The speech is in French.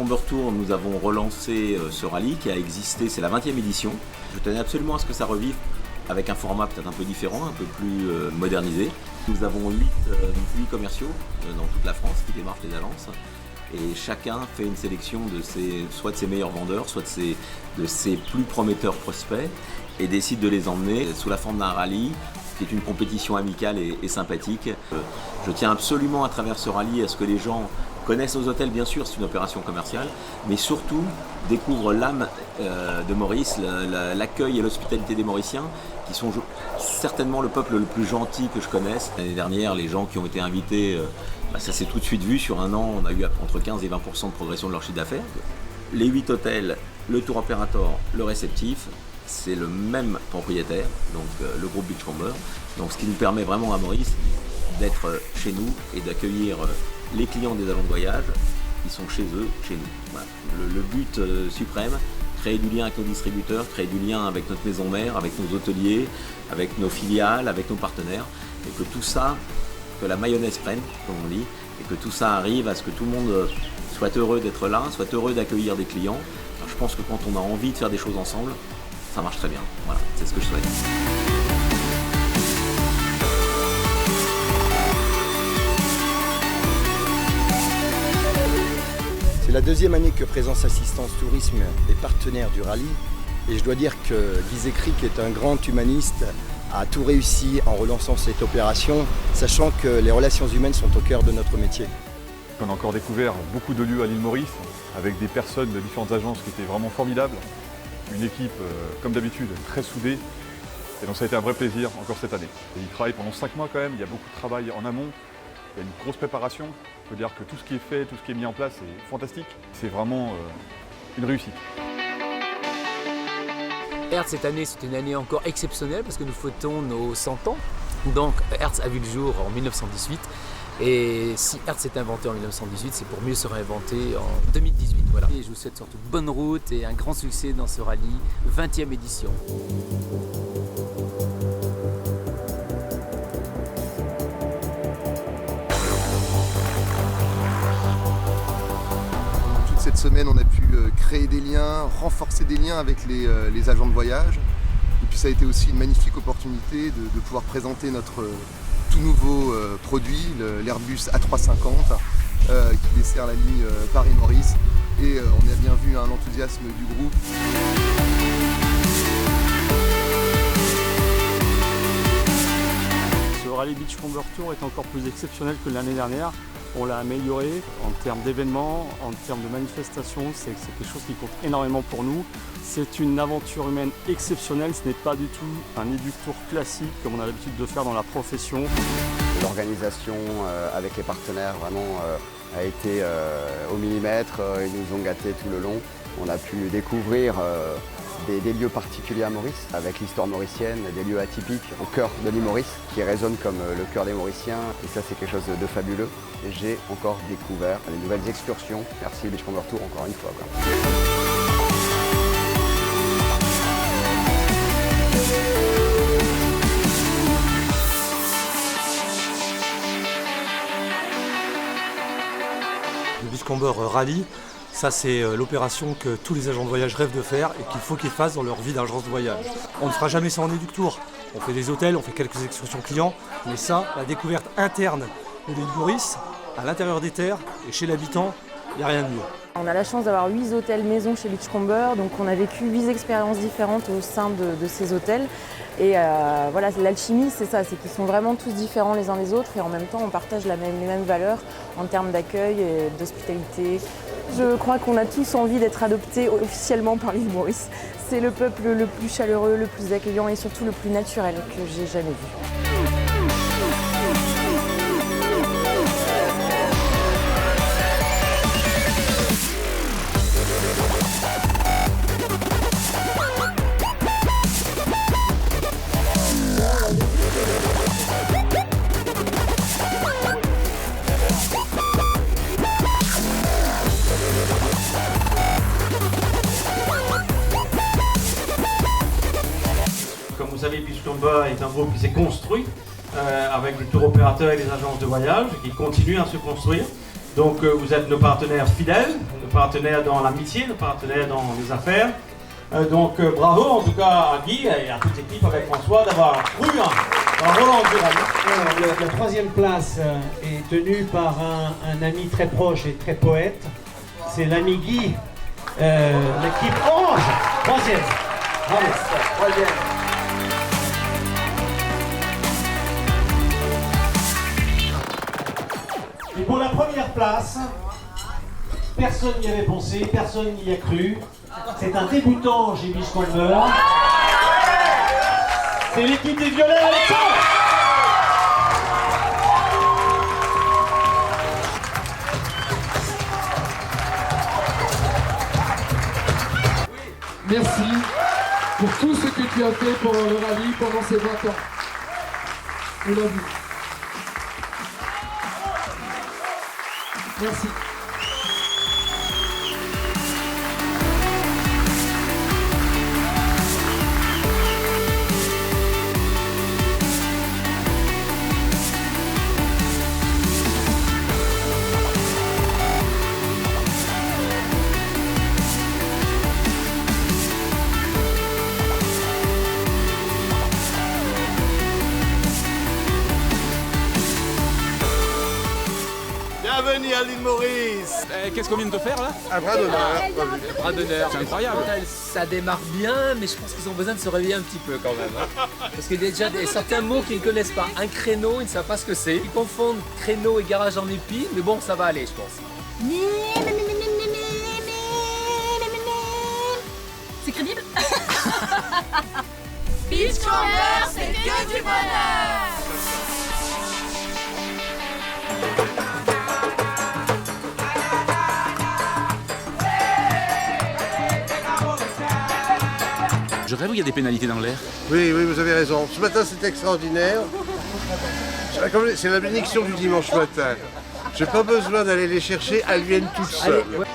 Beachcomber Tour, nous avons relancé ce rallye qui a existé, c'est la 20e édition. Je tenais absolument à ce que ça revive avec un format peut-être un peu différent, un peu plus modernisé. Nous avons 8 commerciaux dans toute la France qui démarchent les agences. Et chacun fait une sélection soit de ses meilleurs vendeurs, soit de ses plus prometteurs prospects et décide de les emmener sous la forme d'un rallye qui est une compétition amicale et sympathique. Je tiens absolument à travers ce rallye à ce que les gens connaissent nos hôtels, bien sûr, c'est une opération commerciale, mais surtout découvrent l'âme de Maurice, l'accueil et l'hospitalité des Mauriciens, qui sont certainement le peuple le plus gentil que je connaisse. L'année dernière, les gens qui ont été invités, ça s'est tout de suite vu. Sur un an, on a eu entre 15 et 20% de progression de leur chiffre d'affaires. Les 8 hôtels, le tour opérateur, le réceptif, c'est le même propriétaire, donc le groupe Beachcomber. Donc ce qui nous permet vraiment à Maurice d'être chez nous et d'accueillir les clients des agents de voyage qui sont chez eux, chez nous. Voilà. Le but suprême, créer du lien avec nos distributeurs, créer du lien avec notre maison mère, avec nos hôteliers, avec nos filiales, avec nos partenaires, et que tout ça, que la mayonnaise prenne, comme on dit, et que tout ça arrive à ce que tout le monde soit heureux d'être là, soit heureux d'accueillir des clients. Alors, je pense que quand on a envie de faire des choses ensemble, ça marche très bien. Voilà, c'est ce que je souhaite. C'est la deuxième année que Présence Assistance Tourisme est partenaire du rallye et je dois dire que Guy Zecri, qui est un grand humaniste, a tout réussi en relançant cette opération, sachant que les relations humaines sont au cœur de notre métier. On a encore découvert beaucoup de lieux à l'île Maurice, avec des personnes de différentes agences qui étaient vraiment formidables. Une équipe, comme d'habitude, très soudée. Et donc ça a été un vrai plaisir encore cette année. Et ils travaillent pendant 5 mois quand même, il y a beaucoup de travail en amont. Il y a une grosse préparation. Je peux dire que tout ce qui est fait, tout ce qui est mis en place est fantastique. C'est vraiment une réussite. Hertz, cette année, c'est une année encore exceptionnelle parce que nous fêtons nos 100 ans. Donc Hertz a vu le jour en 1918. Et si Hertz s'est inventé en 1918, c'est pour mieux se réinventer en 2018. Voilà. Et je vous souhaite surtout bonne route et un grand succès dans ce rallye, 20e édition. Cette semaine, on a pu créer des liens, renforcer des liens avec les agents de voyage. Et puis ça a été aussi une magnifique opportunité de pouvoir présenter notre tout nouveau produit, l'Airbus A350, qui dessert la ligne Paris-Maurice. Et on a bien vu l'enthousiasme du groupe. Ce rallye Beachcomber Tour est encore plus exceptionnel que l'année dernière. On l'a amélioré en termes d'événements, en termes de manifestations, c'est quelque chose qui compte énormément pour nous. C'est une aventure humaine exceptionnelle, ce n'est pas du tout un éduc-tour classique comme on a l'habitude de faire dans la profession. L'organisation avec les partenaires vraiment a été au millimètre, ils nous ont gâtés tout le long. On a pu découvrir des lieux particuliers à Maurice, avec l'histoire mauricienne, des lieux atypiques au cœur de l'île Maurice, qui résonnent comme le cœur des Mauriciens. Et ça, c'est quelque chose de fabuleux. Et j'ai encore découvert des nouvelles excursions. Merci Beachcomber Tour encore une fois. Le Beachcomber Rallye, ça c'est l'opération que tous les agents de voyage rêvent de faire et qu'il faut qu'ils fassent dans leur vie d'agence de voyage. On ne fera jamais ça en éduc-tour. On fait des hôtels, on fait quelques excursions clients, mais ça, la découverte interne de l'île Maurice, à l'intérieur des terres et chez l'habitant, il n'y a rien de mieux. On a la chance d'avoir 8 hôtels maison chez Beachcomber, donc on a vécu 8 expériences différentes au sein de ces hôtels. Et voilà, l'alchimie, c'est ça, c'est qu'ils sont vraiment tous différents les uns des autres et en même temps on partage les mêmes valeurs en termes d'accueil et d'hospitalité. Je crois qu'on a tous envie d'être adoptés officiellement par l'île Maurice. C'est le peuple le plus chaleureux, le plus accueillant et surtout le plus naturel que j'ai jamais vu. Comme vous savez, Beachcomber est un groupe qui s'est construit avec les tours opérateurs et les agences de voyage, qui continue à se construire. Donc vous êtes nos partenaires fidèles, nos partenaires dans l'amitié, nos partenaires dans les affaires. Donc bravo en tout cas à Guy et à toute l'équipe avec François d'avoir cru en Roland du Rallye. La troisième place est tenue par un ami très proche et très poète. C'est l'ami Guy, l'équipe Orange, troisième. Bravo. Troisième. Et pour la première place, personne n'y avait pensé, personne n'y a cru. C'est un débutant chez Beachcomber. C'est l'équipe des Violets Alexandre. Merci pour tout ce que tu as fait pour le rallye pendant ces 20 ans. On l'a vu. Merci. Bienvenue à l'île Maurice. Qu'est-ce qu'on vient de faire là? Un bras d'honneur. Un bras d'honneur, c'est incroyable. Ça démarre bien, mais je pense qu'ils ont besoin de se réveiller un petit peu quand même. Hein. Parce qu'il y a déjà certains mots qu'ils ne connaissent pas. Un créneau, ils ne savent pas ce que c'est. Ils confondent créneau et garage en épi, mais bon, ça va aller, je pense. C'est crédible? Beachcomber, c'est que du bonheur. Je rêve où il y a des pénalités dans l'air. Oui, vous avez raison. Ce matin, c'était extraordinaire. C'est la bénédiction du dimanche matin. J'ai pas besoin d'aller les chercher, elles viennent toutes seules. Allez, ouais.